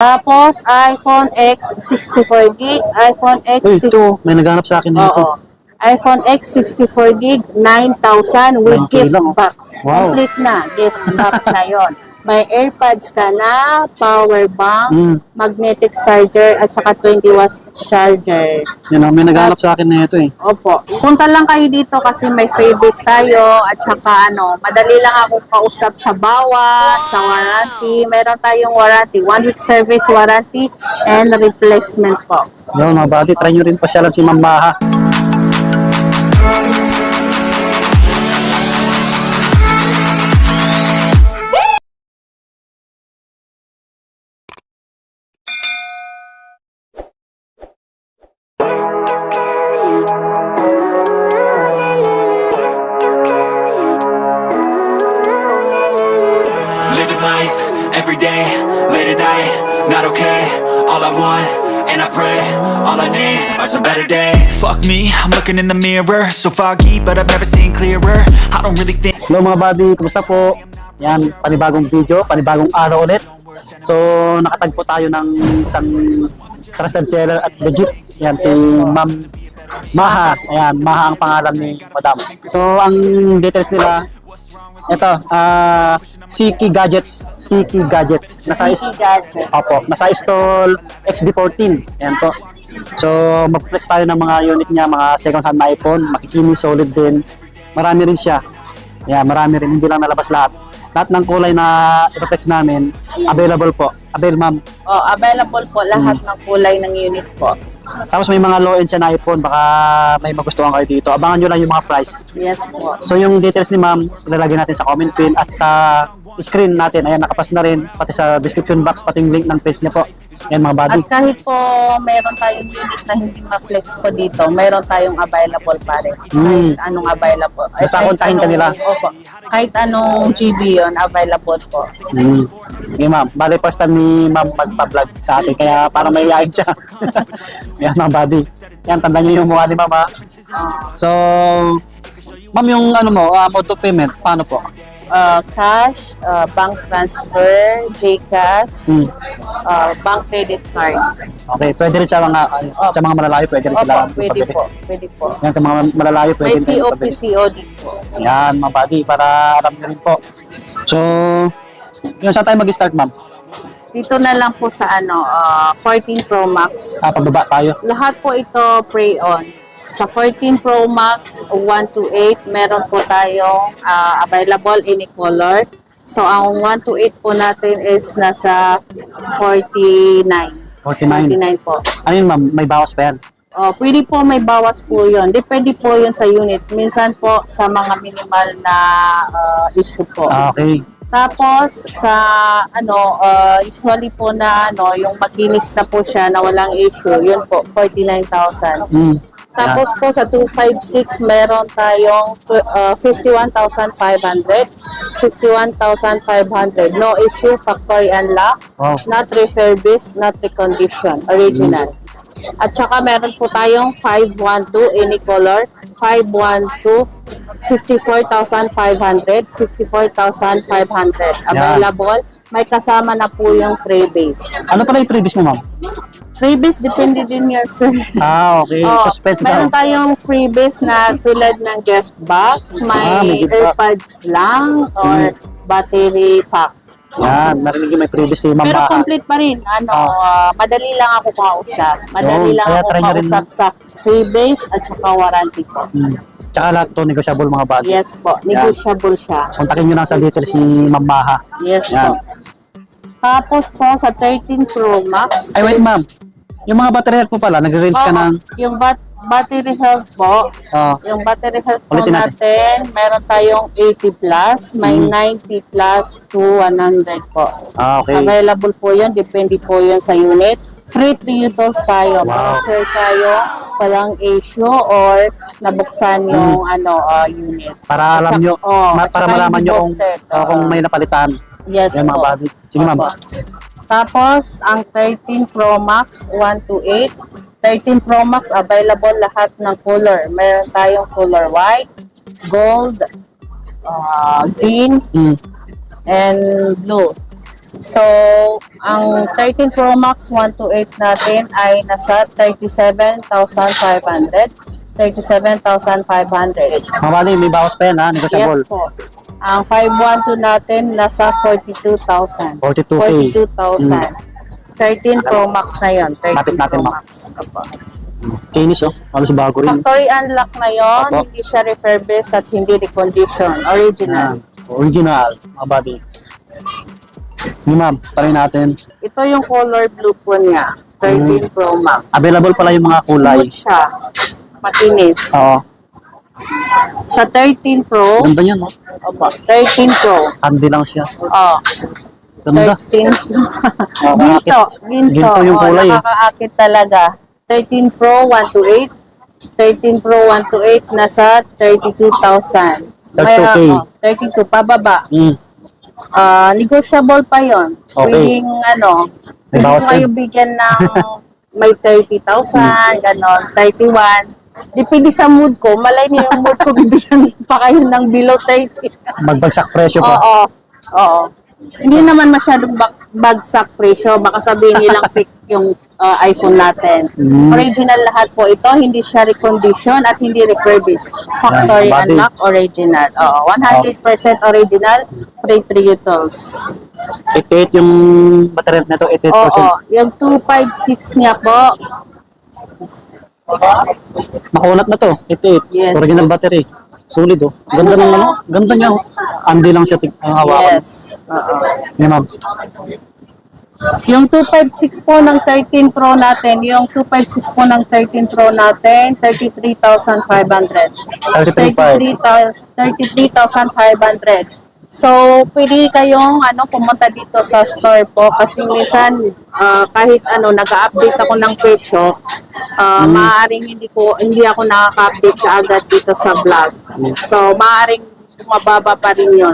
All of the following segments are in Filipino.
Tapos, iPhone X 64 gig, iPhone X Uy, 6, ito, may naghanap sa akin nito. oo. iPhone X 64 gig, 9,000 with 9K gift lang, oh. box. Wow. Complete na, gift box na yon. May AirPods ka na, power bank, magnetic charger, at saka 20 watts charger. Yun, may naghanap sa akin nito eh. Opo. Punta lang kayo dito kasi may freebies tayo at saka madali lang akong kausap sa bawas, sa warranty. Meron tayong warranty, 1 week service warranty and replacement po. Yun, mga buddy, try nyo rin pasyalan si Ma'am Maha. Living life, everyday, late at night, not okay. All I want, and I pray, all I need are some better days. Fuck me, I'm looking in the mirror, so foggy, but I've never seen clearer. I don't really think. Hello mga buddy, kumusta po? Yan, panibagong video, panibagong araw ulit. So, nakatagpo tayo ng isang trusted seller at legit. Yan, si Ma'am Maha. Ayan, Maha ang pangalan ni Madam. So, ang details nila, ito, Siki Gadgets. Siki Gadgets. Nasa Siki Gadgets. Opo, nasa stall XD14. Ayan po. So, mag-flex tayo ng mga unit niya, mga second hand na iPhone. Makikinis, solid din. Marami rin siya. Ayan, marami rin. Hindi lang nalabas lahat. Lahat ng kulay na i-flex namin, available po. Available, ma'am. Oh, available po lahat ng kulay ng unit po. Tapos may mga low-end siya na iPhone. Baka may magustuhan kayo dito. Abangan nyo lang yung mga price. Yes po. So yung details ni ma'am, ilalagay natin sa comment pin at sa screen natin. Ayan, nakapas na rin. Pati sa description box, pati yung link ng page niya po. Ayan mga buddy. At kahit po meron tayong unit na hindi ma-flex po dito, meron tayong available pa rin. Kahit anong available. Basta Kahit kontakin ka anong- nila. Opo. Kahit anong GB yun, available po. Okay ma'am, bali first time ni ma'am magpa-vlog sa atin. Kaya parang may iyain siya. Ayan mga buddy. Ayan, tandaan nyo yung mukha ni ma'am ha. So, ma'am yung mode of payment, paano po? Cash, bank transfer, GCash, bank credit card. Okay, pwede rin sa mga malalayo, pwede rin sila. Opo, pwede po. Pwede po. Yan, sa mga malalayo, May pwede rin COP, pabili. COD po. Yan, mga buddy, para alam nyo rin po. So, yun, saan tayo mag-start, ma'am? Dito na lang po sa 14 Pro Max. Pababa tayo. Lahat po ito pre-on. Sa 14 Pro Max 1 to 8, meron po tayong available any color. So, ang 1 to 8 po natin is nasa 49. 49. 49 po. Ano yun, ma'am? May bawas pa yan? Pwede po may bawas po yun. Depende po yun sa unit. Minsan po sa mga minimal na issue po. Okay. Tapos sa usually po na yung maglinis na po siya na walang issue, yun po 49,000. Tapos po sa 256 meron tayong 51,500. 51,500. No issue, factory unlock, Wow. not refurbished, not reconditioned, original. At saka meron po tayong 512 any color, 512 54,500, 54,500 available. May kasama na po yung freebies. Ano pala yung previous mo, ma'am? Freebies depende din yan, sir. Okay. Oh, Suspense meron daw. tayong freebies na tulad ng gift box, may may gift box. AirPods lang, or battery pack. Yan, narinig yung may previous si ma'am. Pero Maha. complete pa rin. Madali lang ako kausap. Madali Yun, lang kaya ako try nyo rin. kausap sa freebies at saka warranty po. Tsaka lahat to negotiable, mga buddy. Yes po, negotiable siya. Kontakin nyo lang sa details si Ma'am Maha. Yes Yan. po. Tapos po sa 13 Pro Max, Ay, wait, ma'am. Yung mga battery health po pala, nagre-range ka ng... yung battery health po, yung battery health po Ulitin natin, meron tayong 80 plus, may 90 plus to 100 po. Okay. Available po yun, depende po yun sa unit. Free reutils tayo, para sure tayo walang issue or nabuksan yung unit. Para alam nyo, at para saka malaman hindi nyo busted. kung may napalitan. Yes Yan, mga po. buddy. Sige, ma'am. Opo. Tapos, ang 13 Pro Max 1 to 8. 13 Pro Max, available lahat ng color. Meron tayong color white, gold, green, and blue. So, ang 13 Pro Max 128 natin ay nasa 37,500. 37,500. Mga buddy, may bawas pa yan ha, Yes negotiable. po. Ang 512 natin nasa 42,000. 42K. 42,000. 13 Pro Max na yon. 13 Lapit natin, Pro ma'am. Max. Opo. Kinis oh, halos bago rin. Factory unlock na yon, Opo. hindi siya refurbished at hindi recondition. Original. Yan. Original, mga buddy. Sige ma'am, try natin. Ito yung color blue po niya. 13 Pro Max. Available pala yung mga kulay. Smooth siya. Makinis. Oo, Sa 13 Pro, ganda yan oh. opo, 13 Pro. Handy lang siya. Oh, Ganda. 13. Ginto. Ginto yung kulay, eh. Nakakaakit talaga. 13 Pro 128. 13 Pro 128 nasa 32,000. 32K. 32 pababa. Mm. Negotiable pa yon. Okay. Pwedeng May pwede bawas ko kayo din. bigyan ng may 30,000, ganon, 31. Depende sa mood ko. Malay niyo yung mood ko, bibigyan pa kayo ng below 30. Magbagsak presyo pa. Oo. Oo. Hindi naman masyadong bagsak presyo. Baka sabihin nilang fake yung iPhone natin. Mm. Original lahat po ito. Hindi siya recondition at hindi refurbished. Factory Yan, body. unlock, original. Oo. 100% original. Free triggers. 88 yung battery nito, 88%. Oo. Yung 256 niya po. Makunat na to, 88. Yes. Original battery. Solid oh. Ganda ng ano, ganda niya oh. Andi lang siya ang hawakan. Yes. Oo. Yan ma'am. Yung 256 po ng 13 Pro natin, yung 256 po ng 13 Pro natin, 33,500. 33,500. So, pwede kayong pumunta dito sa store po kasi minsan kahit nag-update ako ng presyo, maaaring hindi ako nakaka-update kaagad dito sa vlog. So, maaaring mababa pa rin yun.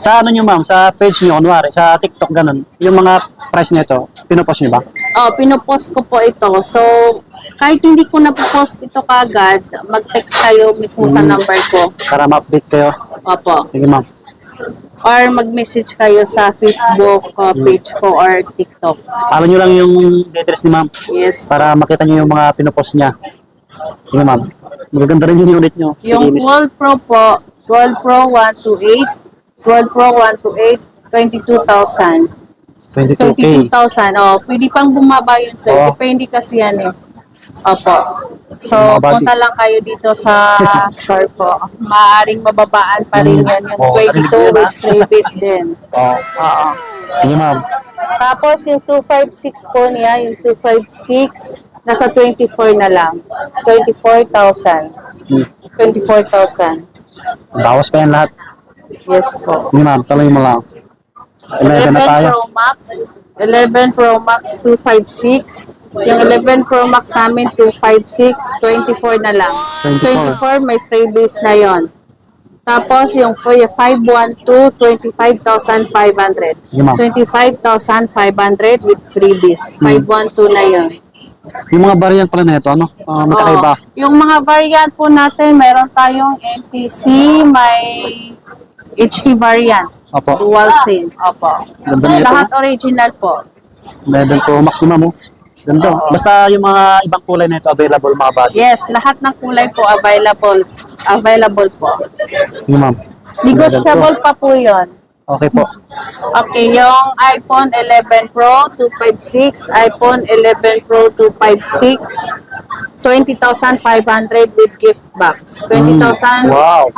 Sa ano nyo ma'am, sa page nyo, kunwari, sa TikTok ganun, yung mga price nito, pinupost nyo ba? Pinupost ko po ito. So, kahit hindi ko na-post ito kagad, mag-text kayo mismo sa number ko. Para ma-update kayo. Opo. Sige ma'am. Or mag-message kayo sa Facebook page ko or TikTok. Follow nyo lang yung details ni ma'am Yes. para makita nyo yung mga pinupost niya. Sige ma'am. Magaganda rin yung unit nyo. Yung Linis. 12 Pro po, 12 Pro 128, 12 Pro 128, 22,000. 22K. 22,000. Pwede pang bumaba yun, sir. Oo. Depende kasi yan eh. Opo. So, Mga body. punta lang kayo dito sa store po. Maaring mababaan pa rin yan. Yung Oo, 22 with freebies din. Oo. Oo. Sige ma'am. Tapos yung 256 po niya, yung 256, nasa 24 na lang. 24,000. 24,000. Bawas pa yan lahat. Yes po. Sige ma'am, tuloy mo lang. 11 na 11 tayo. Pro Max. 11 Pro Max 256. Yung 11 Pro Max namin 256, 24 na lang. 24. 24 may freebies na yon. Tapos yung 512, 25,500. Sige ma'am. 25,500 with freebies. 512 na yon. Yung mga variant pala na ito, ano? Magkakaiba. Yung mga variant po natin, meron tayong NTC, may HT variant. Opo. Dual SIM. Opo. Ganda nito. Lahat original po. 11 Pro Max yung ma'am oh. Ganda. Basta yung mga ibang kulay na ito available mga body. Yes, lahat ng kulay po available. Available po. Sige ma'am. Negotiable pa po yun. Okay po. Okay, yung iPhone 11 Pro 256, iPhone 11 Pro 256, 20,500 with gift box. 20,500 Wow.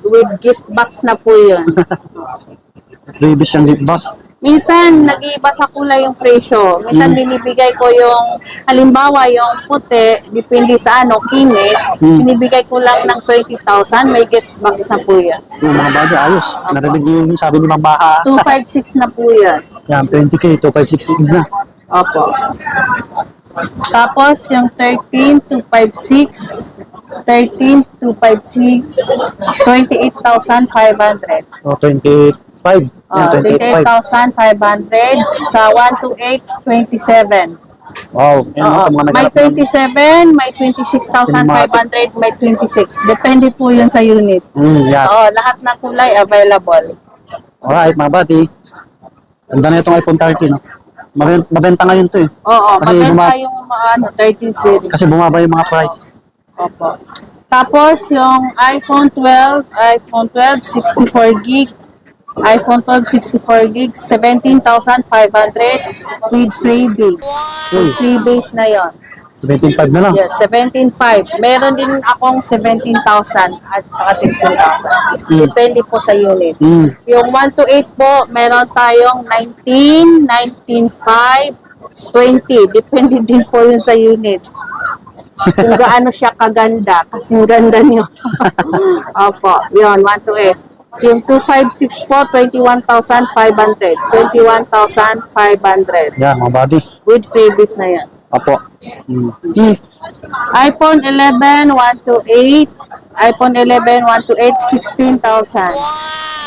with gift box na po yun. Freebies yung gift box. Minsan, nag-iiba sa kulay yung presyo. Minsan, binibigay ko yung, halimbawa, yung puti, depende sa kinis, binibigay ko lang ng 20,000, may gift box na po yan. Yung mga body, ayos. Narinig niyo yung sabi ni Ma'am Baha. 256 na po yan. Yan, 20K, 256 na. Opo. Tapos, yung 13, 256, 13, 256, 28,500. O, 25. Yan, 28,500. 28,500 sa 128, 27. Wow. Yan Oo. sa mga May naghanap ng- 27, may 26,500, may 26. Depende po yun sa unit. Yan. Oo, lahat ng kulay available. Alright, mga body. Ganda na itong iPhone 13, no? Mabenta ngayon to eh. Oo, Kasi maganda yung mga 13 series. Kasi bumaba yung mga price. Opo. Tapos, yung iPhone 12, 64 gig, iPhone 12, 64 gig, 17,500 with freebies. With freebies na yon. 17.5 na lang. Yes, 17,500. Meron din akong 17,000 at saka 16,000. Depende po sa unit. Yung 1 to 8 po, meron tayong 19, 19,500, 20. Depende din po yun sa unit. Kung gaano siya kaganda, kasing ganda niyo. Opo, yun, 1 to 8. Yung 256 po, 21,500. 21,500. Yan, mga buddy. With freebies na yan. Apo. iPhone 11, 1 to 8. iPhone 11, 1 to 8, 16,000.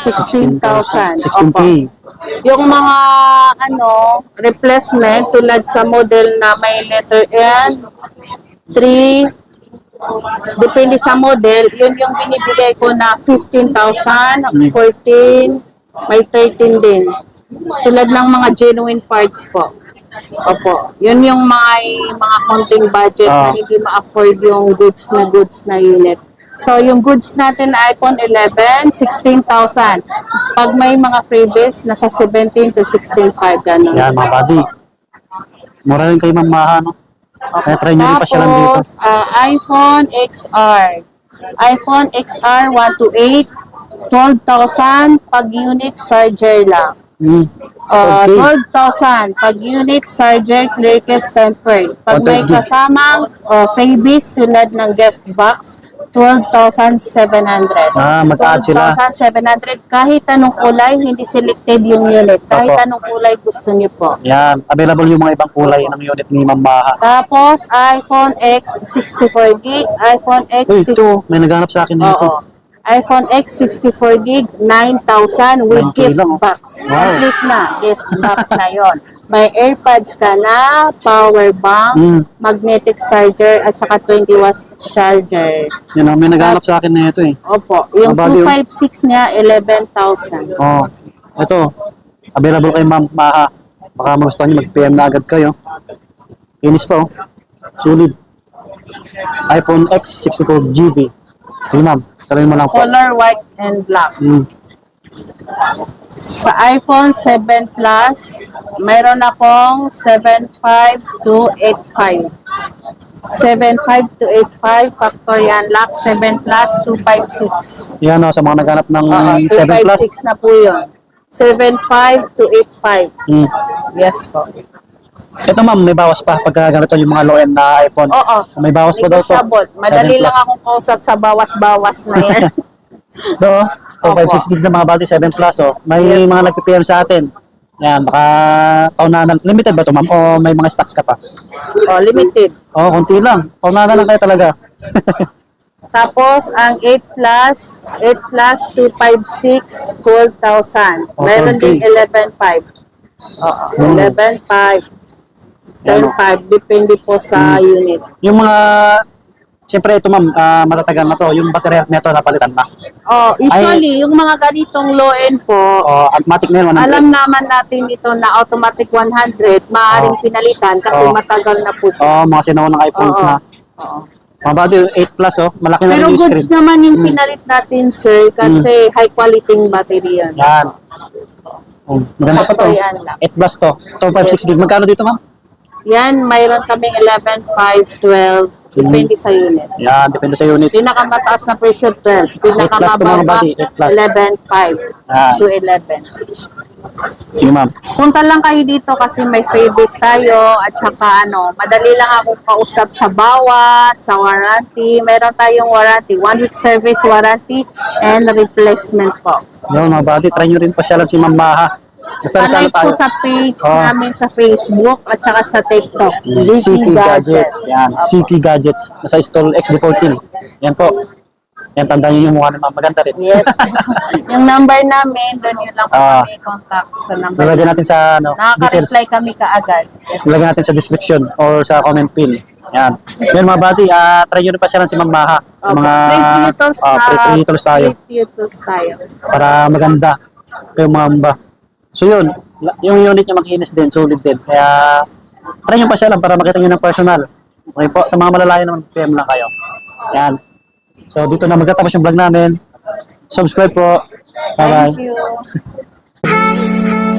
16,000. 16K. Opo. Yung mga replacement tulad sa model na may letter N, 3, depende sa model, yun yung binibigay ko na 15,000, 14, may 13 din. Tulad ng mga genuine parts po. Opo. Yun yung mga konting budget na hindi ma-afford yung goods na unit. So, yung goods natin na iPhone 11, 16,000. Pag may mga freebies, nasa 17 to 16,500 gano'n. Yan, mga buddy. Mura rin kayo mamaha, no? Kaya try nyo rin pa siya lang dito. Tapos, iPhone XR. iPhone XR 1 to 8, 12,000 pag unit charger lang. 12,000 pag unit charger clear case tempered. Pag may kasamang freebies tulad ng gift box, 12,700. Mag-add sila. 12,700 kahit anong kulay, hindi selected yung unit. Kahit Opo. anong kulay gusto niyo po. Yan, available yung mga ibang kulay ng unit ni Ma'am Maha. Tapos, iPhone X 64 gig, iPhone X Uy, ito, may naghanap sa akin dito. Oo. iPhone X 64 gig, 9,000 with Okay gift lang, oh. box. Wow. Complete na, gift box na yon. May AirPods ka na, power bank, magnetic charger, at saka 20 watts charger. Yan, may naghanap sa akin na ito eh. Opo, yung Mabali, 256 niya, 11,000. Oh, ito, available kay Ma'am Maha. Baka magustuhan nyo, mag-PM na agad kayo. Inis pa oh. Sulit. iPhone X 64 GB. Sige ma'am, tuloy mo lang po. Color white and black. Sa iPhone 7 Plus, mayroon akong 7.5 to 8.5. 7.5 to 8.5, factory unlock, 7 Plus, 256. Yan oh, sa mga naghanap ng 7 Plus. 256 na po yun. 7.5 to 8.5. Yes po. Ito ma'am, may bawas pa pagka ganito yung mga low-end na iPhone. Oo. May bawas pa daw to. Negotiable. Madali 7 lang Plus. akong kausap sa bawas-bawas na yan. Ito, Opo. 256 gig na mga bali, 7 Plus oh. May Yes, mga nag-PM sa atin. Yan, baka paunahan. Limited ba to ma'am? O may mga stocks ka pa? Limited. Oo, konti lang. Paunahan lang kayo talaga. Tapos, ang 8 Plus, 256, 12,000. Oh, Meron 12K. ding 11.5. Oo, 11.5. 10.5. Depende po sa unit. Yung mga, siyempre ito ma'am, matatagal na to. Yung battery health nito napalitan na. Usually, yung mga ganitong low-end po, Automatic na yun, 100. alam naman natin ito na automatic 100, maaaring pinalitan kasi matagal na po siya. Mga sinaunang iPhone Oo. na. Oo. Mga body, 8 Plus oh. Malaki na Pero rin yung goods screen. naman yung pinalit natin, sir, kasi high quality battery yan. Yan. Oh, maganda pa to. Factory unlock. 8 Plus to. 256 gig. Magkano dito ma'am? Yan, mayroon kaming 11, 5, 12. Depende sa unit. Yan, depende sa unit. Pinakamataas na presyo, 12. Pinakamababa, 8 plus. 11, 5 to 11. Sige ma'am. Punta lang kayo dito kasi may freebies tayo at saka madali lang akong kausap sa bawas, sa warranty. Meron tayong warranty, 1 week service warranty and replacement po. Yun mga body, try nyo rin pa siya lang si Ma'am Maha. Basta Panay nasaan tayo. po sa page Oh. namin sa Facebook at saka sa TikTok. CK Gadgets. Yan, Opo. CK Gadgets. Nasa stall XD14. Yan po. Yan, tandaan nyo yung mukha naman. Maganda rin. Yes. Yung number namin, doon yun lang po Ah. kami contact sa number. Lalagyan natin sa details. Nakaka-reply kami kaagad. Yes. Lalagyan natin sa description or sa comment pin. Yan. Yan mga buddy, try nyo rin pa siya lang si Ma'am Maha. Sa Opo. mga Free tutors free tutors tayo. Free tutors tayo. Para maganda kayo mga amba. So yun, yung unit niya makinis din, solid din. Kaya, try nyo pa siya lang para makita nyo ng personal. Okay po, sa mga malalayo naman, PM lang kayo. Yan. So, dito na magtatapos yung vlog namin. Subscribe po. Bye-bye. Thank you.